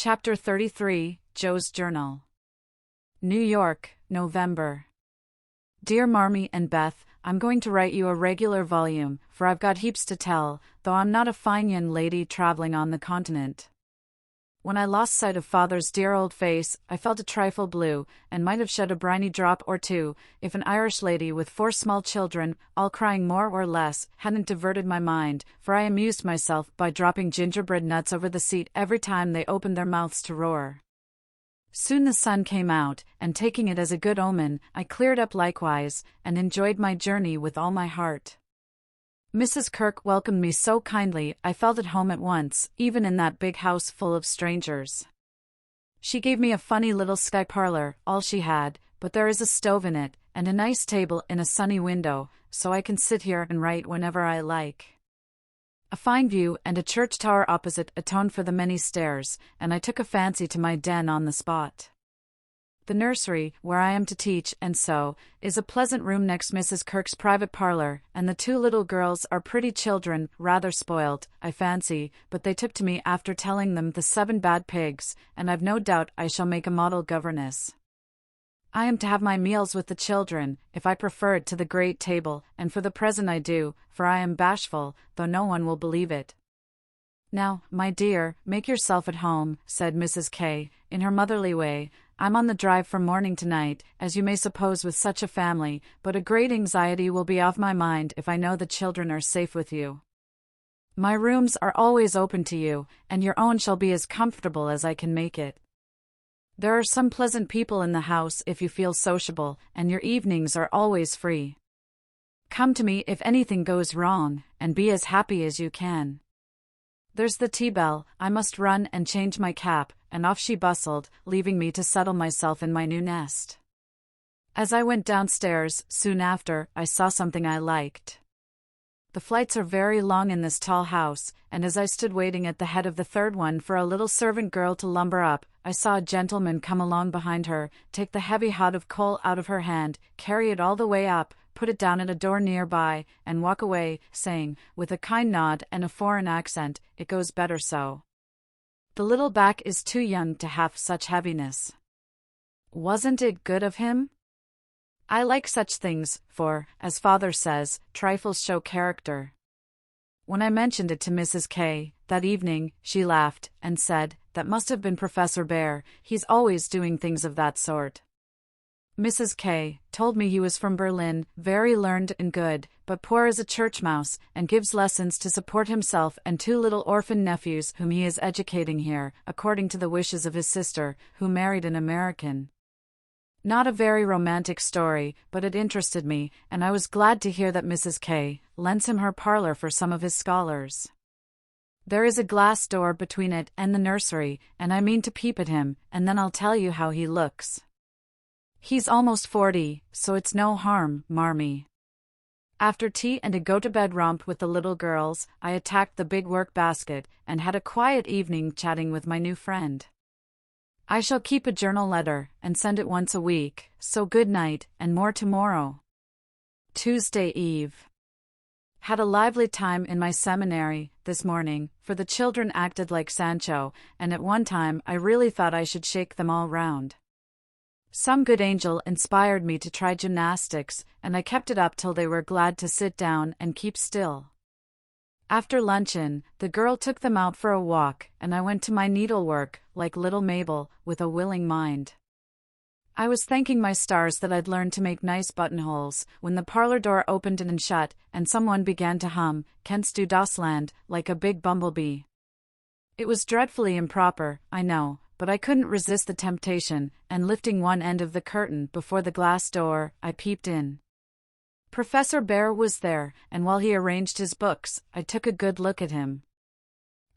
Chapter 33, Joe's Journal. New York, November. Dear Marmee and Beth, I'm going to write you a regular volume, for I've got heaps to tell, though I'm not a fine young lady traveling on the continent. When I lost sight of Father's dear old face, I felt a trifle blue, and might have shed a briny drop or two, if an Irish lady with 4 small children, all crying more or less, hadn't diverted my mind, for I amused myself by dropping gingerbread nuts over the seat every time they opened their mouths to roar. Soon the sun came out, and taking it as a good omen, I cleared up likewise, and enjoyed my journey with all my heart. Mrs. Kirk welcomed me so kindly I felt at home at once, even in that big house full of strangers. She gave me a funny little sky parlor, all she had, but there is a stove in it, and a nice table in a sunny window, so I can sit here and write whenever I like. A fine view and a church tower opposite atoned for the many stairs, and I took a fancy to my den on the spot. The nursery, where I am to teach and sew, is a pleasant room next Mrs. Kirk's private parlor, and the 2 little girls are pretty children, rather spoilt, I fancy, but they took to me after telling them the 7 bad pigs, and I've no doubt I shall make a model governess. I am to have my meals with the children, if I prefer it to the great table, and for the present I do, for I am bashful, though no one will believe it. Now, my dear, make yourself at home, said Mrs. K., in her motherly way. I'm on the drive from morning to night, as you may suppose with such a family, but a great anxiety will be off my mind if I know the children are safe with you. My rooms are always open to you, and your own shall be as comfortable as I can make it. There are some pleasant people in the house if you feel sociable, and your evenings are always free. Come to me if anything goes wrong, and be as happy as you can. There's the tea bell, I must run and change my cap, and off she bustled, leaving me to settle myself in my new nest. As I went downstairs, soon after, I saw something I liked. The flights are very long in this tall house, and as I stood waiting at the head of the 3rd one for a little servant girl to lumber up, I saw a gentleman come along behind her, take the heavy hod of coal out of her hand, carry it all the way up, put it down at a door near by, and walk away, saying, with a kind nod and a foreign accent, "It goes better so. The little back is too young to have such heaviness." Wasn't it good of him? I like such things, for, as Father says, trifles show character. When I mentioned it to Mrs. K. that evening, she laughed, and said, "That must have been Professor Bear, he's always doing things of that sort." Mrs. K. told me he was from Berlin, very learned and good, but poor as a church mouse, and gives lessons to support himself and 2 little orphan nephews whom he is educating here, according to the wishes of his sister, who married an American. Not a very romantic story, but it interested me, and I was glad to hear that Mrs. K. lends him her parlor for some of his scholars. There is a glass door between it and the nursery, and I mean to peep at him, and then I'll tell you how he looks. He's almost 40, so it's no harm, Marmee. After tea and a go-to-bed romp with the little girls, I attacked the big work basket, and had a quiet evening chatting with my new friend. I shall keep a journal letter, and send it once a week, so good night, and more tomorrow. Tuesday Eve. Had a lively time in my seminary, this morning, for the children acted like Sancho, and at one time I really thought I should shake them all round. Some good angel inspired me to try gymnastics, and I kept it up till they were glad to sit down and keep still. After luncheon, the girl took them out for a walk, and I went to my needlework, like little Mabel, with a willing mind. I was thanking my stars that I'd learned to make nice buttonholes, when the parlor door opened and shut, and someone began to hum, "Kennst du das Land," like a big bumblebee. It was dreadfully improper, I know, but I couldn't resist the temptation, and lifting one end of the curtain before the glass door, I peeped in. Professor Bear was there, and while he arranged his books, I took a good look at him.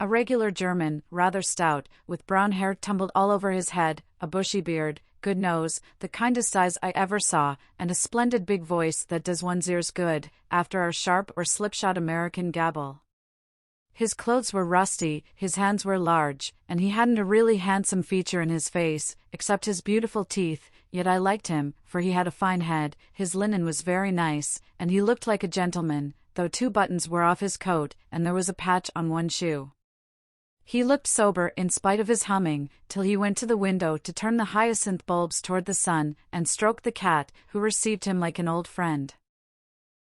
A regular German, rather stout, with brown hair tumbled all over his head, a bushy beard, good nose, the kindest eyes I ever saw, and a splendid big voice that does one's ears good, after our sharp or slipshod American gabble. His clothes were rusty, his hands were large, and he hadn't a really handsome feature in his face, except his beautiful teeth, yet I liked him, for he had a fine head, his linen was very nice, and he looked like a gentleman, though 2 buttons were off his coat, and there was a patch on one shoe. He looked sober in spite of his humming, till he went to the window to turn the hyacinth bulbs toward the sun and stroke the cat, who received him like an old friend.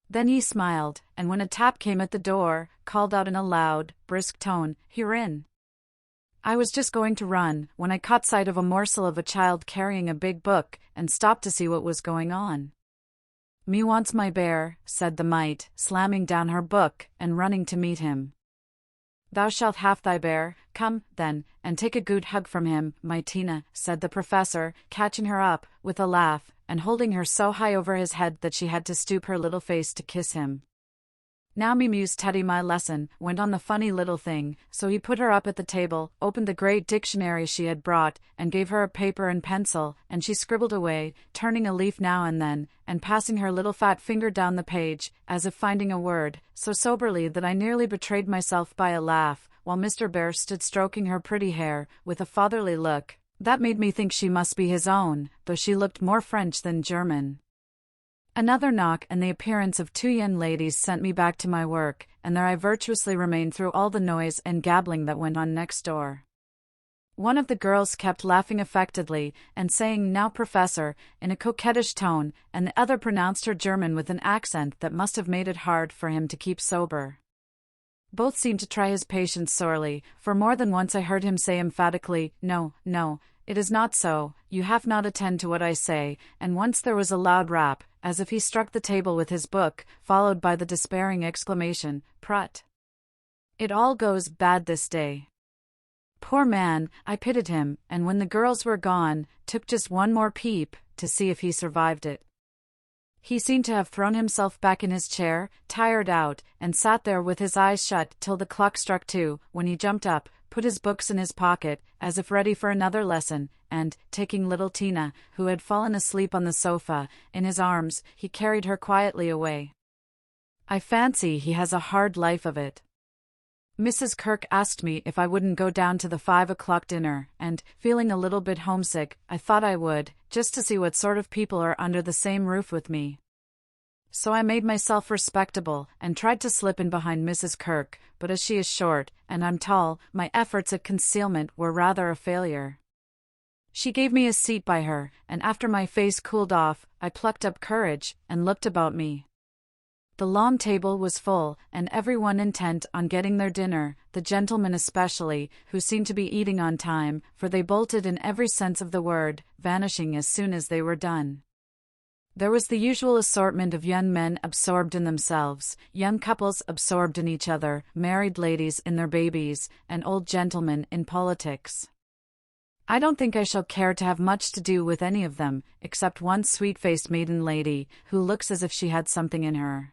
Then he smiled, and when a tap came at the door, called out in a loud, brisk tone, "You're in." I was just going to run, when I caught sight of a morsel of a child carrying a big book, and stopped to see what was going on. "Me wants my bear," said the mite, slamming down her book, and running to meet him. "Thou shalt have thy bear, come, then, and take a good hug from him, my Tina," said the professor, catching her up, with a laugh, and holding her so high over his head that she had to stoop her little face to kiss him. "Now me muse Teddy my lesson," went on the funny little thing, so he put her up at the table, opened the great dictionary she had brought, and gave her a paper and pencil, and she scribbled away, turning a leaf now and then, and passing her little fat finger down the page, as if finding a word, so soberly that I nearly betrayed myself by a laugh, while Mr. Bear stood stroking her pretty hair, with a fatherly look, that made me think she must be his own, though she looked more French than German. Another knock and the appearance of two young ladies sent me back to my work, and there I virtuously remained through all the noise and gabbling that went on next door. One of the girls kept laughing affectedly, and saying, "Now, Professor," in a coquettish tone, and the other pronounced her German with an accent that must have made it hard for him to keep sober. Both seemed to try his patience sorely, for more than once I heard him say emphatically, "No, no, it is not so, you have not attend to what I say," and once there was a loud rap, as if he struck the table with his book, followed by the despairing exclamation, "Prut! It all goes bad this day." Poor man, I pitied him, and when the girls were gone, took just one more peep, to see if he survived it. He seemed to have thrown himself back in his chair, tired out, and sat there with his eyes shut till the clock struck 2, when he jumped up, put his books in his pocket, as if ready for another lesson, and, taking little Tina, who had fallen asleep on the sofa, in his arms, he carried her quietly away. I fancy he has a hard life of it. Mrs. Kirk asked me if I wouldn't go down to the 5 o'clock dinner, and, feeling a little bit homesick, I thought I would, just to see what sort of people are under the same roof with me. So I made myself respectable, and tried to slip in behind Mrs. Kirk, but as she is short, and I'm tall, my efforts at concealment were rather a failure. She gave me a seat by her, and after my face cooled off, I plucked up courage, and looked about me. The long table was full, and everyone intent on getting their dinner, the gentlemen especially, who seemed to be eating on time, for they bolted in every sense of the word, vanishing as soon as they were done. There was the usual assortment of young men absorbed in themselves, young couples absorbed in each other, married ladies in their babies, and old gentlemen in politics. I don't think I shall care to have much to do with any of them, except one sweet-faced maiden lady, who looks as if she had something in her.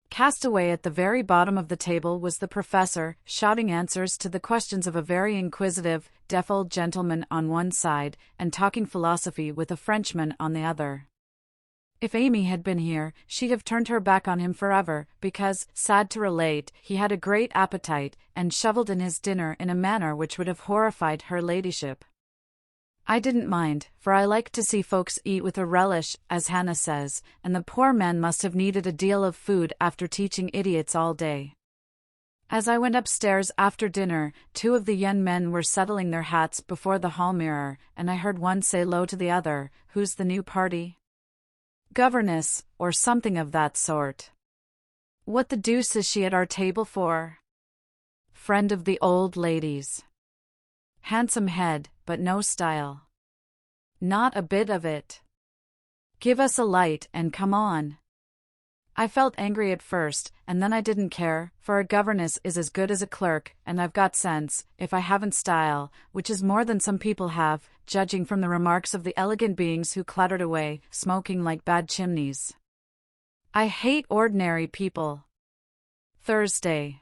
Cast away at the very bottom of the table was the professor, shouting answers to the questions of a very inquisitive, deaf old gentleman on one side, and talking philosophy with a Frenchman on the other. If Amy had been here, she'd have turned her back on him forever, because, sad to relate, he had a great appetite, and shovelled in his dinner in a manner which would have horrified her ladyship. I didn't mind, for I like to see folks eat with a relish, as Hannah says, and the poor man must have needed a deal of food after teaching idiots all day. As I went upstairs after dinner, 2 of the young men were settling their hats before the hall mirror, and I heard one say low to the other, "Who's the new party?" "Governess, or something of that sort." "What the deuce is she at our table for?" "Friend of the old lady's." "Handsome head, but no style." "Not a bit of it." "Give us a light and come on." I felt angry at first, and then I didn't care, for a governess is as good as a clerk, and I've got sense, if I haven't style, which is more than some people have, judging from the remarks of the elegant beings who clattered away, smoking like bad chimneys. I hate ordinary people. Thursday.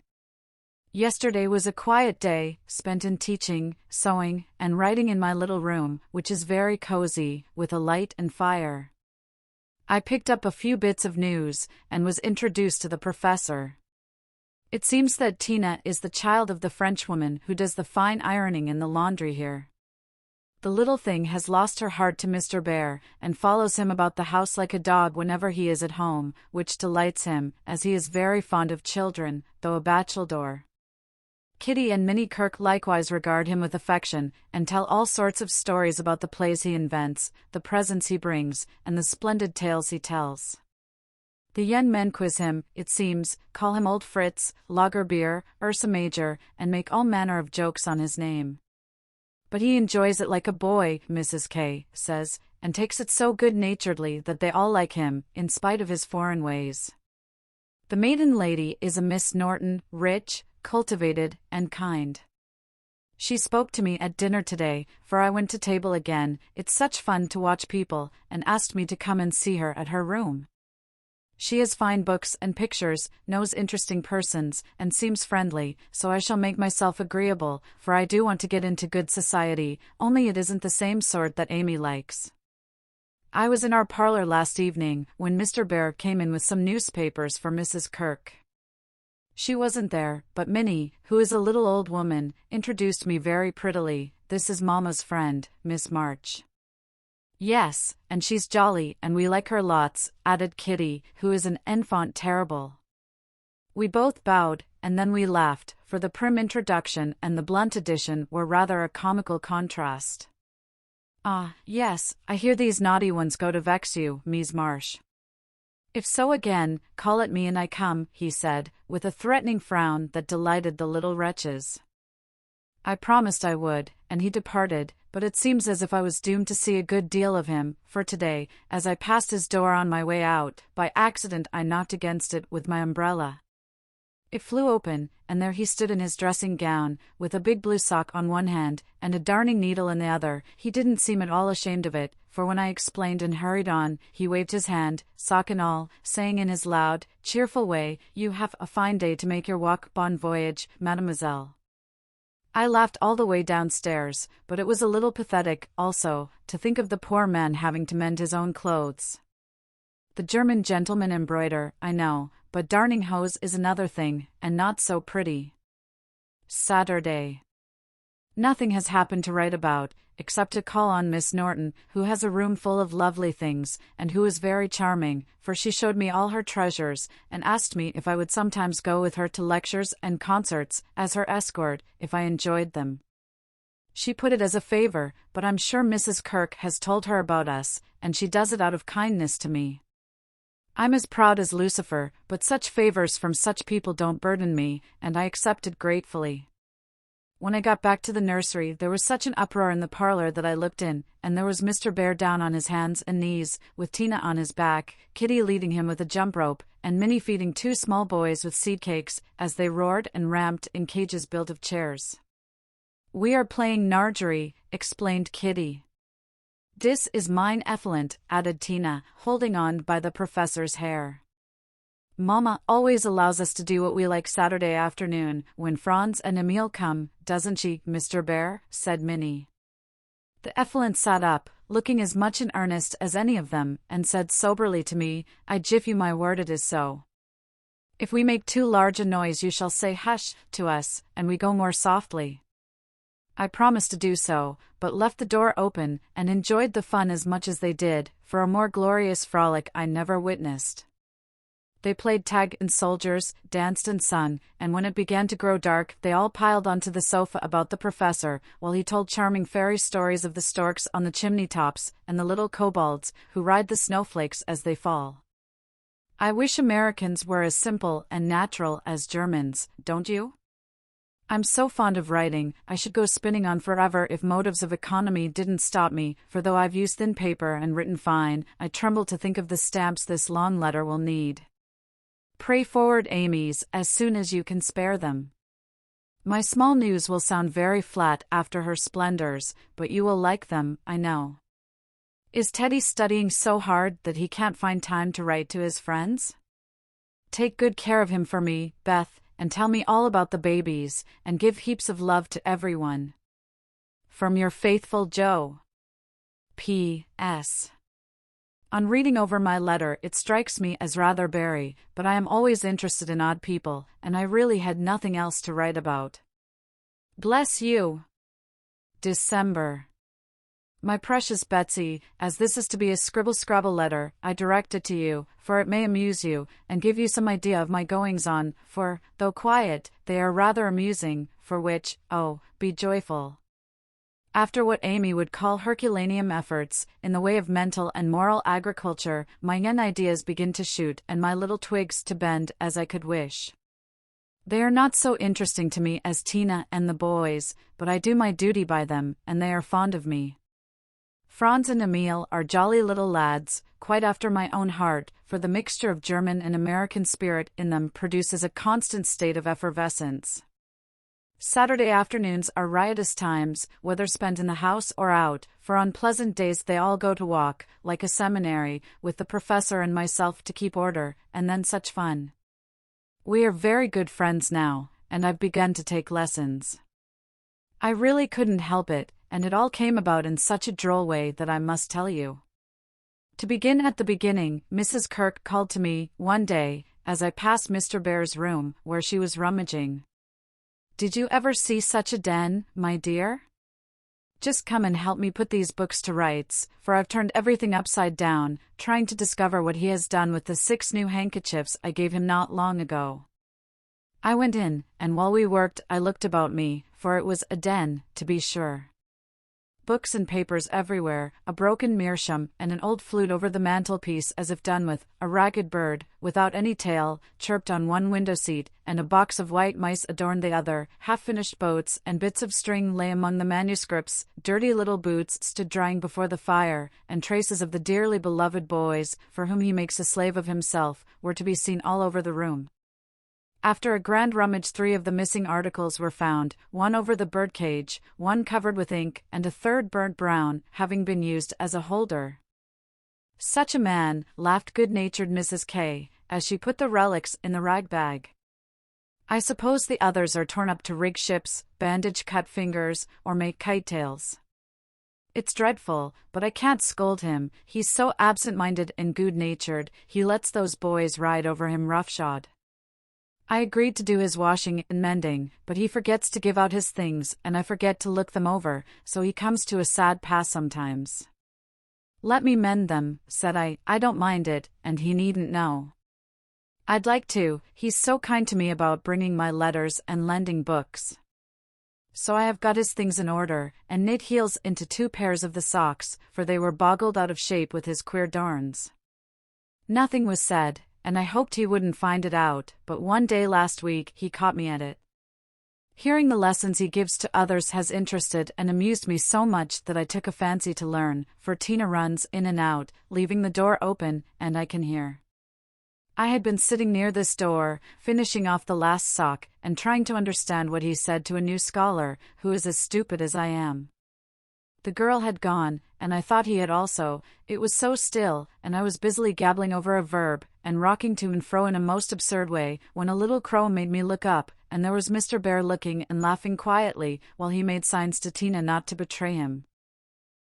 Yesterday was a quiet day, spent in teaching, sewing, and writing in my little room, which is very cozy, with a light and fire. I picked up a few bits of news, and was introduced to the professor. It seems that Tina is the child of the Frenchwoman who does the fine ironing in the laundry here. The little thing has lost her heart to Mr. Bear, and follows him about the house like a dog whenever he is at home, which delights him, as he is very fond of children, though a bachelor. Kitty and Minnie Kirk likewise regard him with affection, and tell all sorts of stories about the plays he invents, the presents he brings, and the splendid tales he tells. The young men quiz him, it seems, call him Old Fritz, Lagerbier, Ursa Major, and make all manner of jokes on his name. But he enjoys it like a boy, Mrs. K. says, and takes it so good-naturedly that they all like him, in spite of his foreign ways. The maiden lady is a Miss Norton, rich, cultivated, and kind. She spoke to me at dinner today, for I went to table again, it's such fun to watch people, and asked me to come and see her at her room. She has fine books and pictures, knows interesting persons, and seems friendly, so I shall make myself agreeable, for I do want to get into good society, only it isn't the same sort that Amy likes. I was in our parlor last evening, when Mr. Bear came in with some newspapers for Mrs. Kirk. She wasn't there, but Minnie, who is a little old woman, introduced me very prettily. This is Mamma's friend, Miss March. Yes, and she's jolly, and we like her lots, added Kitty, who is an enfant terrible. We both bowed, and then we laughed, for the prim introduction and the blunt addition were rather a comical contrast. Ah, yes, I hear these naughty ones go to vex you, Mies Marsh. If so again, call at me and I come, he said, with a threatening frown that delighted the little wretches. I promised I would, and he departed, but it seems as if I was doomed to see a good deal of him, for today, as I passed his door on my way out, by accident I knocked against it with my umbrella. It flew open, and there he stood in his dressing gown, with a big blue sock on one hand, and a darning needle in the other. He didn't seem at all ashamed of it, for when I explained and hurried on, he waved his hand, sock and all, saying in his loud, cheerful way, "You have a fine day to make your walk. Bon voyage, mademoiselle." I laughed all the way downstairs, but it was a little pathetic, also, to think of the poor man having to mend his own clothes. The German gentlemen embroider, I know, but darning hose is another thing, and not so pretty. Saturday. Nothing has happened to write about, except to call on Miss Norton, who has a room full of lovely things, and who is very charming, for she showed me all her treasures, and asked me if I would sometimes go with her to lectures and concerts, as her escort, if I enjoyed them. She put it as a favor, but I'm sure Mrs. Kirk has told her about us, and she does it out of kindness to me. I'm as proud as Lucifer, but such favors from such people don't burden me, and I accepted gratefully. When I got back to the nursery there was such an uproar in the parlor that I looked in, and there was Mr. Bear down on his hands and knees, with Tina on his back, Kitty leading him with a jump rope, and Minnie feeding two small boys with seed cakes, as they roared and ramped in cages built of chairs. "We are playing Nargery," explained Kitty. "Dis is mine effluent," added Tina, holding on by the professor's hair. "Mama always allows us to do what we like Saturday afternoon, when Franz and Emil come, doesn't she, Mr. Bear?" said Minnie. The effluent sat up, looking as much in earnest as any of them, and said soberly to me, "I give you my word it is so. If we make too large a noise you shall say hush to us, and we go more softly." I promised to do so, but left the door open, and enjoyed the fun as much as they did, for a more glorious frolic I never witnessed. They played tag and soldiers, danced and sung, and when it began to grow dark they all piled onto the sofa about the professor, while he told charming fairy stories of the storks on the chimney tops, and the little kobolds, who ride the snowflakes as they fall. I wish Americans were as simple and natural as Germans, don't you? I'm so fond of writing, I should go spinning on forever if motives of economy didn't stop me, for though I've used thin paper and written fine, I tremble to think of the stamps this long letter will need. Pray forward Amy's as soon as you can spare them. My small news will sound very flat after her splendors, but you will like them, I know. Is Teddy studying so hard that he can't find time to write to his friends? Take good care of him for me, Beth, and tell me all about the babies, and give heaps of love to everyone. From your faithful Joe. P.S. On reading over my letter it strikes me as rather bary, but I am always interested in odd people, and I really had nothing else to write about. Bless you. December. My precious Betsy, as this is to be a scribble-scrabble letter, I direct it to you, for it may amuse you, and give you some idea of my goings-on, for, though quiet, they are rather amusing, for which, oh, be joyful. After what Amy would call Herculaneum efforts, in the way of mental and moral agriculture, my young ideas begin to shoot and my little twigs to bend as I could wish. They are not so interesting to me as Tina and the boys, but I do my duty by them, and they are fond of me. Franz and Emil are jolly little lads, quite after my own heart, for the mixture of German and American spirit in them produces a constant state of effervescence. Saturday afternoons are riotous times, whether spent in the house or out, for on pleasant days they all go to walk, like a seminary, with the professor and myself to keep order, and then such fun. We are very good friends now, and I've begun to take lessons. I really couldn't help it, and it all came about in such a droll way that I must tell you. To begin at the beginning, Mrs. Kirk called to me, one day, as I passed Mr. Bear's room, where she was rummaging. "Did you ever see such a den, my dear? Just come and help me put these books to rights, for I've turned everything upside down, trying to discover what he has done with the 6 new handkerchiefs I gave him not long ago." I went in, and while we worked I looked about me, for it was a den, to be sure. Books and papers everywhere, a broken meerschaum and an old flute over the mantelpiece as if done with, a ragged bird, without any tail, chirped on one window-seat, and a box of white mice adorned the other, half-finished boats and bits of string lay among the manuscripts, dirty little boots stood drying before the fire, and traces of the dearly beloved boys, for whom he makes a slave of himself, were to be seen all over the room. After a grand rummage 3 of the missing articles were found, one over the birdcage, one covered with ink, and a third burnt brown, having been used as a holder. "Such a man," laughed good-natured Mrs. K., as she put the relics in the rag bag. "I suppose the others are torn up to rig ships, bandage cut fingers, or make kite-tails. It's dreadful, but I can't scold him, he's so absent-minded and good-natured, he lets those boys ride over him roughshod. I agreed to do his washing and mending, but he forgets to give out his things, and I forget to look them over, so he comes to a sad pass sometimes. 'Let me mend them,' said I don't mind it, and he needn't know. I'd like to, he's so kind to me about bringing my letters and lending books. So I have got his things in order, and knit heels into 2 pairs of the socks, for they were boggled out of shape with his queer darns." Nothing was said, and I hoped he wouldn't find it out, but one day last week he caught me at it. Hearing the lessons he gives to others has interested and amused me so much that I took a fancy to learn, for Tina runs in and out, leaving the door open, and I can hear. I had been sitting near this door, finishing off the last sock, and trying to understand what he said to a new scholar, who is as stupid as I am. The girl had gone, and I thought he had also, it was so still, and I was busily gabbling over a verb, and rocking to and fro in a most absurd way, when a little crow made me look up, and there was Mr. Bear looking and laughing quietly, while he made signs to Tina not to betray him.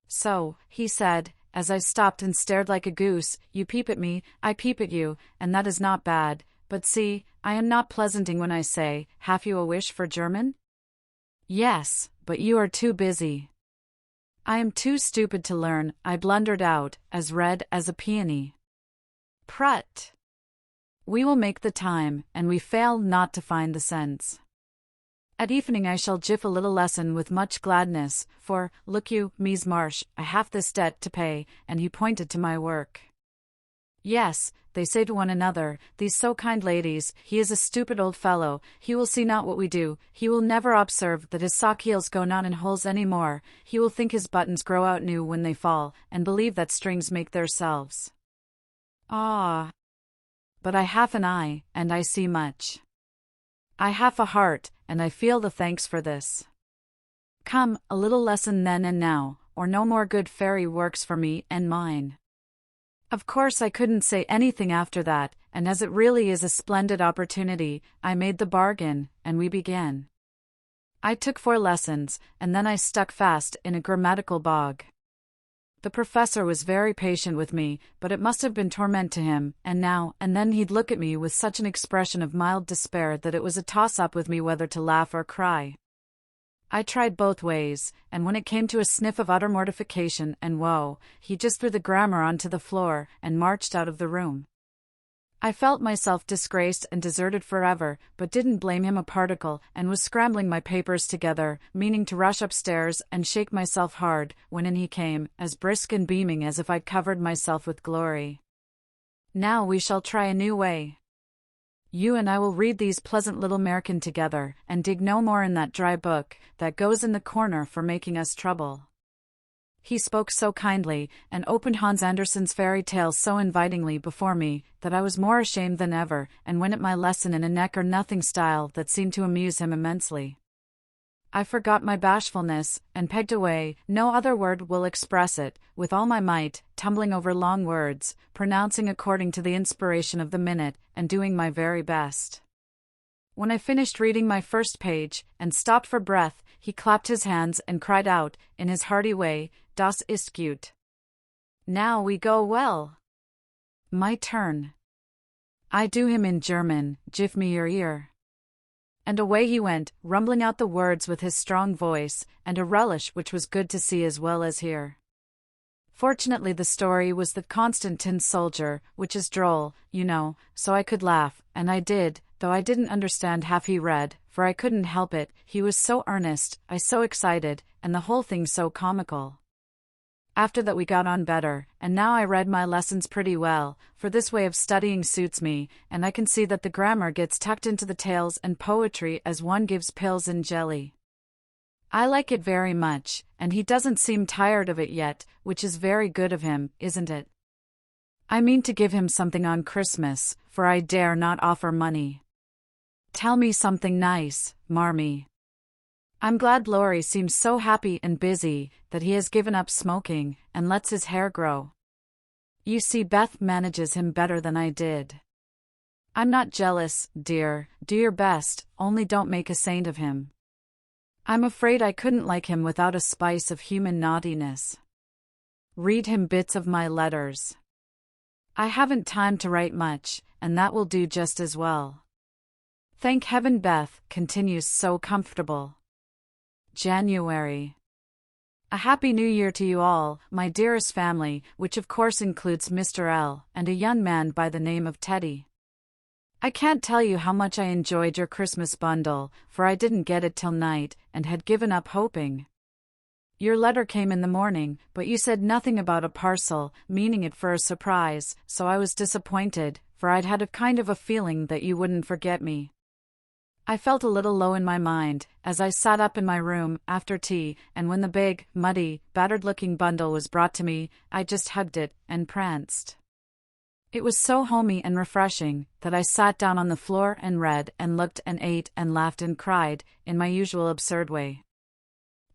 "So," he said, as I stopped and stared like a goose, "you peep at me, I peep at you, and that is not bad, but see, I am not pleasanting when I say, have you a wish for German?" "Yes, but you are too busy." "I am too stupid to learn," I blundered out, as red as a peony. "Prut! We will make the time, and we fail not to find the sense. At evening I shall jiff a little lesson with much gladness, for, look you, Mies Marsh, I have this debt to pay," and he pointed to my work. "Yes," they say to one another, "these so kind ladies, he is a stupid old fellow, he will see not what we do, he will never observe that his sock heels go not in holes any more, he will think his buttons grow out new when they fall, and believe that strings make theirselves." Ah! But I have an eye, and I see much. I have a heart, and I feel the thanks for this. Come, a little lesson then and now, or no more good fairy works for me and mine. Of course I couldn't say anything after that, and as it really is a splendid opportunity, I made the bargain, and we began. I took 4 lessons, and then I stuck fast in a grammatical bog. The professor was very patient with me, but it must have been torment to him, and now and then he'd look at me with such an expression of mild despair that it was a toss-up with me whether to laugh or cry. I tried both ways, and when it came to a sniff of utter mortification and woe, he just threw the grammar onto the floor, and marched out of the room. I felt myself disgraced and deserted forever, but didn't blame him a particle, and was scrambling my papers together, meaning to rush upstairs and shake myself hard, when in he came, as brisk and beaming as if I'd covered myself with glory. "Now we shall try a new way. You and I will read these pleasant little American together, and dig no more in that dry book that goes in the corner for making us trouble." He spoke so kindly, and opened Hans Andersen's fairy tales so invitingly before me, that I was more ashamed than ever, and went at my lesson in a neck-or-nothing style that seemed to amuse him immensely. I forgot my bashfulness, and pegged away, no other word will express it, with all my might, tumbling over long words, pronouncing according to the inspiration of the minute, and doing my very best. When I finished reading my first page, and stopped for breath, he clapped his hands and cried out, in his hearty way, "Das ist gut. Now we go well. My turn." I do him in German, "Gib mir your ear." And away he went, rumbling out the words with his strong voice, and a relish which was good to see as well as hear. Fortunately the story was the Constant Tin Soldier, which is droll, you know, so I could laugh, and I did, though I didn't understand half he read, for I couldn't help it, he was so earnest, I so excited, and the whole thing so comical. After that we got on better, and now I read my lessons pretty well, for this way of studying suits me, and I can see that the grammar gets tucked into the tales and poetry as one gives pills and jelly. I like it very much, and he doesn't seem tired of it yet, which is very good of him, isn't it? I mean to give him something on Christmas, for I dare not offer money. Tell me something nice, Marmee. I'm glad Laurie seems so happy and busy that he has given up smoking and lets his hair grow. You see, Beth manages him better than I did. I'm not jealous, dear, do your best, only don't make a saint of him. I'm afraid I couldn't like him without a spice of human naughtiness. Read him bits of my letters. I haven't time to write much, and that will do just as well. Thank heaven Beth continues so comfortable. January. A happy new year to you all, my dearest family, which of course includes Mr. L. and a young man by the name of Teddy. I can't tell you how much I enjoyed your Christmas bundle, for I didn't get it till night, and had given up hoping. Your letter came in the morning, but you said nothing about a parcel, meaning it for a surprise, so I was disappointed, for I'd had a kind of a feeling that you wouldn't forget me. I felt a little low in my mind, as I sat up in my room, after tea, and when the big, muddy, battered-looking bundle was brought to me, I just hugged it, and pranced. It was so homey and refreshing, that I sat down on the floor and read and looked and ate and laughed and cried, in my usual absurd way.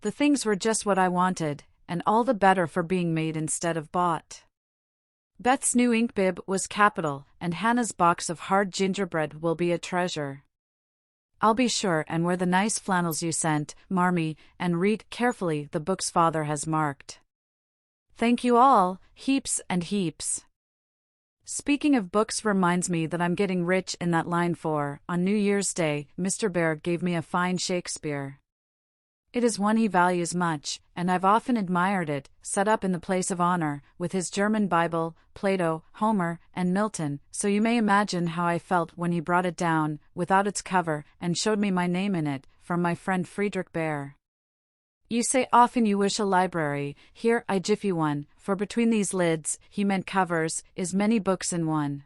The things were just what I wanted, and all the better for being made instead of bought. Beth's new ink bib was capital, and Hannah's box of hard gingerbread will be a treasure. I'll be sure and wear the nice flannels you sent, Marmee, and read carefully the books Father has marked. Thank you all, heaps and heaps. Speaking of books reminds me that I'm getting rich in that line for, on New Year's Day, Mr. Bear gave me a fine Shakespeare. It is one he values much, and I've often admired it, set up in the place of honor, with his German Bible, Plato, Homer, and Milton, so you may imagine how I felt when he brought it down, without its cover, and showed me my name in it, from my friend Friedrich Bear. You say often you wish a library, here I jiffy one, for between these lids, he meant covers, is many books in one.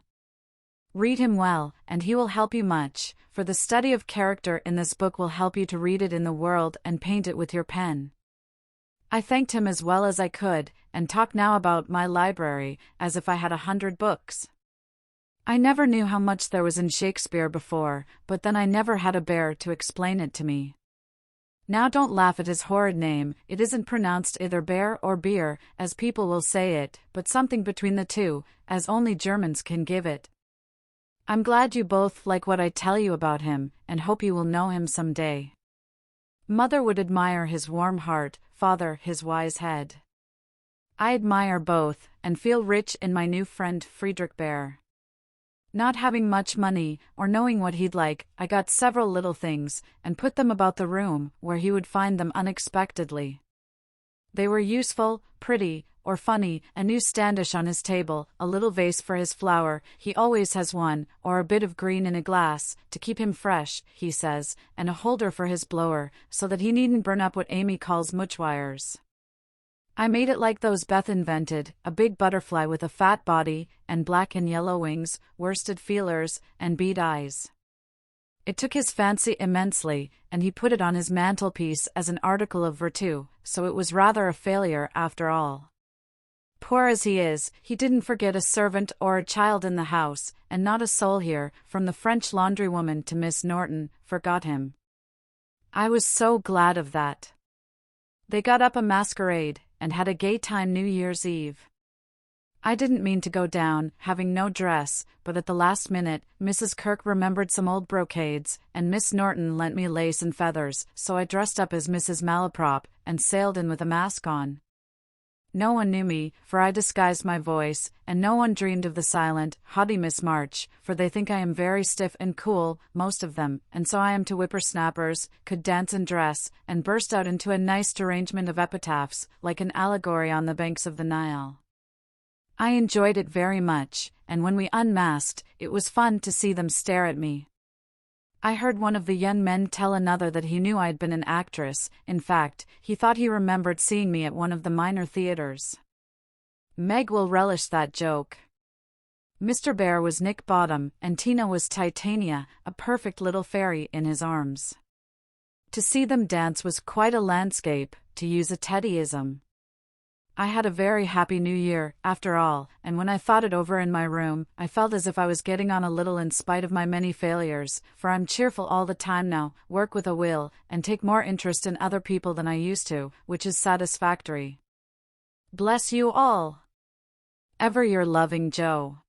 Read him well, and he will help you much, for the study of character in this book will help you to read it in the world and paint it with your pen. I thanked him as well as I could, and talked now about my library, as if I had 100 books. I never knew how much there was in Shakespeare before, but then I never had a bear to explain it to me. Now don't laugh at his horrid name, it isn't pronounced either bear or beer, as people will say it, but something between the two, as only Germans can give it. I'm glad you both like what I tell you about him, and hope you will know him some day. Mother would admire his warm heart, Father his wise head. I admire both, and feel rich in my new friend Friedrich Bear. Not having much money, or knowing what he'd like, I got several little things, and put them about the room, where he would find them unexpectedly. They were useful, pretty, or funny, a new standish on his table, a little vase for his flower, he always has one, or a bit of green in a glass, to keep him fresh, he says, and a holder for his blower, so that he needn't burn up what Amy calls muchwires. I made it like those Beth invented, a big butterfly with a fat body, and black and yellow wings, worsted feelers, and bead eyes. It took his fancy immensely, and he put it on his mantelpiece as an article of virtu, so it was rather a failure after all. Poor as he is, he didn't forget a servant or a child in the house, and not a soul here, from the French laundrywoman to Miss Norton, forgot him. I was so glad of that. They got up a masquerade, and had a gay time New Year's Eve. I didn't mean to go down, having no dress, but at the last minute, Mrs. Kirk remembered some old brocades, and Miss Norton lent me lace and feathers, so I dressed up as Mrs. Malaprop, and sailed in with a mask on. No one knew me, for I disguised my voice, and no one dreamed of the silent, haughty Miss March, for they think I am very stiff and cool, most of them, and so I am to whippersnappers, could dance and dress, and burst out into a nice derangement of epitaphs, like an allegory on the banks of the Nile. I enjoyed it very much, and when we unmasked, it was fun to see them stare at me. I heard one of the young men tell another that he knew I'd been an actress. In fact, he thought he remembered seeing me at one of the minor theaters. Meg will relish that joke. Mr. Bear was Nick Bottom, and Tina was Titania, a perfect little fairy in his arms. To see them dance was quite a landscape, to use a Teddyism. I had a very happy New Year, after all, and when I thought it over in my room, I felt as if I was getting on a little in spite of my many failures, for I'm cheerful all the time now, work with a will, and take more interest in other people than I used to, which is satisfactory. Bless you all. Ever your loving Jo.